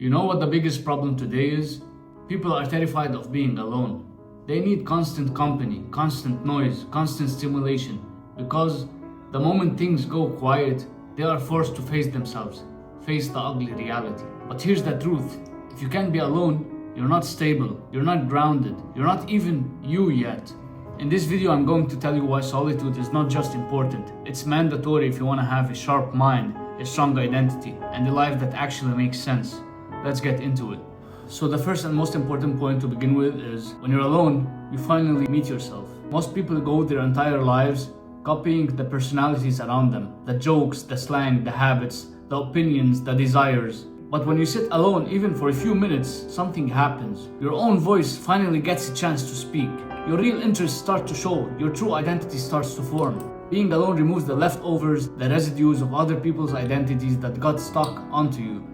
You know what the biggest problem today is? People are terrified of being alone. They need constant company, constant noise, constant stimulation, because the moment things go quiet, they are forced to face themselves, face the ugly reality. But here's the truth: if you can't be alone, you're not stable, you're not grounded, you're not even you yet. In this video, I'm going to tell you why solitude is not just important, it's mandatory if you want to have a sharp mind, a strong identity, and a life that actually makes sense. Let's get into it. So the first and most important point to begin with is, when you're alone, you finally meet yourself. Most people go their entire lives copying the personalities around them, the jokes, the slang, the habits, the opinions, the desires. But when you sit alone, even for a few minutes, something happens. Your own voice finally gets a chance to speak. Your real interests start to show, your true identity starts to form. Being alone removes the leftovers, the residues of other people's identities that got stuck onto you.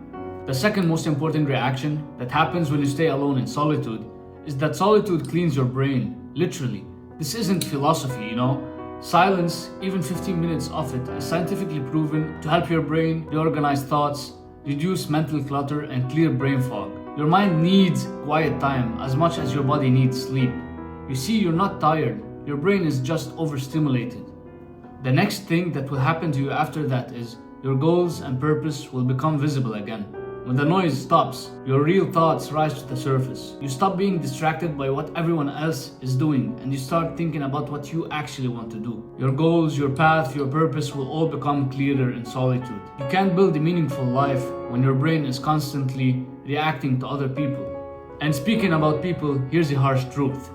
The second most important reaction that happens when you stay alone in solitude is that solitude cleans your brain, literally. This isn't philosophy, you know. Silence, even 15 minutes of it, is scientifically proven to help your brain reorganize thoughts, reduce mental clutter, and clear brain fog. Your mind needs quiet time as much as your body needs sleep. You see, you're not tired, your brain is just overstimulated. The next thing that will happen to you after that is your goals and purpose will become visible again. When the noise stops, your real thoughts rise to the surface. You stop being distracted by what everyone else is doing, and you start thinking about what you actually want to do. Your goals, your path, your purpose will all become clearer in solitude. You can't build a meaningful life when your brain is constantly reacting to other people. And speaking about people, here's the harsh truth: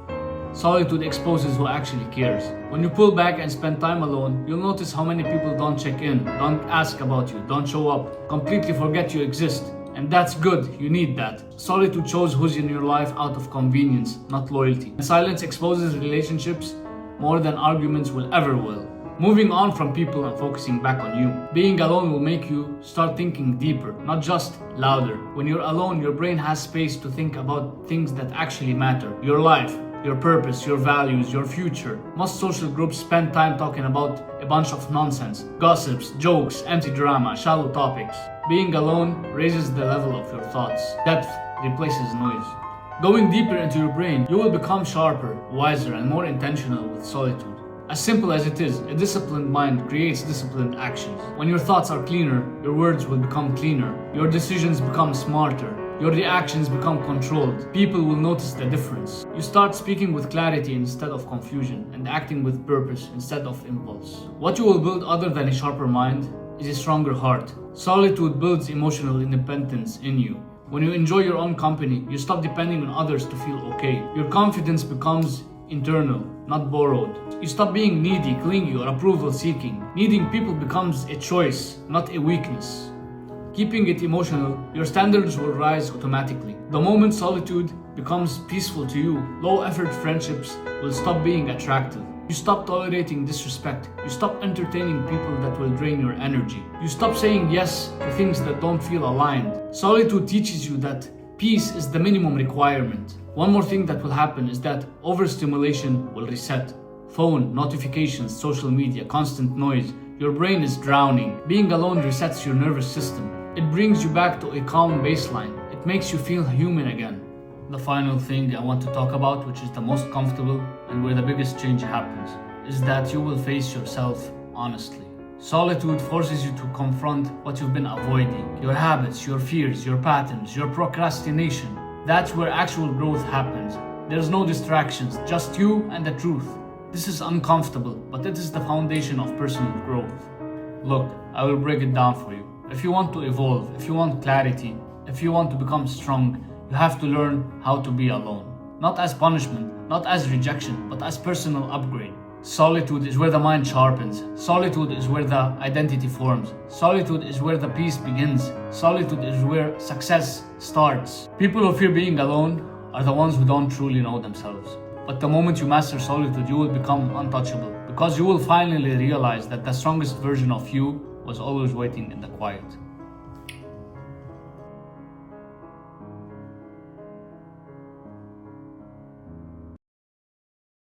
solitude exposes who actually cares. When you pull back and spend time alone, you'll notice how many people don't check in, don't ask about you, don't show up, completely forget you exist. And that's good, you need that. Solitude shows who's in your life out of convenience, not loyalty. And silence exposes relationships more than arguments will ever will. Moving on from people and focusing back on you. Being alone will make you start thinking deeper, not just louder. When you're alone, your brain has space to think about things that actually matter. Your life, your purpose, your values, your future. Most social groups spend time talking about a bunch of nonsense, gossips, jokes, empty drama, shallow topics. Being alone raises the level of your thoughts. Depth replaces noise. Going deeper into your brain, you will become sharper, wiser, and more intentional with solitude. As simple as it is, a disciplined mind creates disciplined actions. When your thoughts are cleaner, your words will become cleaner, your decisions become smarter, your reactions become controlled. People will notice the difference. You start speaking with clarity instead of confusion, and acting with purpose instead of impulse. What you will build other than a sharper mind is a stronger heart. Solitude builds emotional independence in you. When you enjoy your own company, you stop depending on others to feel okay. Your confidence becomes internal, not borrowed. You stop being needy, clingy, or approval seeking. Needing people becomes a choice, not a weakness. Keeping it emotional, your standards will rise automatically. The moment solitude becomes peaceful to you, low-effort friendships will stop being attractive. You stop tolerating disrespect. You stop entertaining people that will drain your energy. You stop saying yes to things that don't feel aligned. Solitude teaches you that peace is the minimum requirement. One more thing that will happen is that overstimulation will reset. Phone, notifications, social media, constant noise. Your brain is drowning. Being alone resets your nervous system. It brings you back to a calm baseline. It makes you feel human again. The final thing I want to talk about, which is the most comfortable and where the biggest change happens, is that you will face yourself honestly. Solitude forces you to confront what you've been avoiding, your habits, your fears, your patterns, your procrastination. That's where actual growth happens. There's no distractions, just you and the truth. This is uncomfortable, but it is the foundation of personal growth. Look, I will break it down for you. If you want to evolve, if you want clarity, if you want to become strong, you have to learn how to be alone. Not as punishment, not as rejection, but as personal upgrade. Solitude is where the mind sharpens. Solitude is where the identity forms. Solitude is where the peace begins. Solitude is where success starts. People who fear being alone are the ones who don't truly know themselves. But the moment you master solitude, you will become untouchable, because you will finally realize that the strongest version of you was always waiting in the quiet.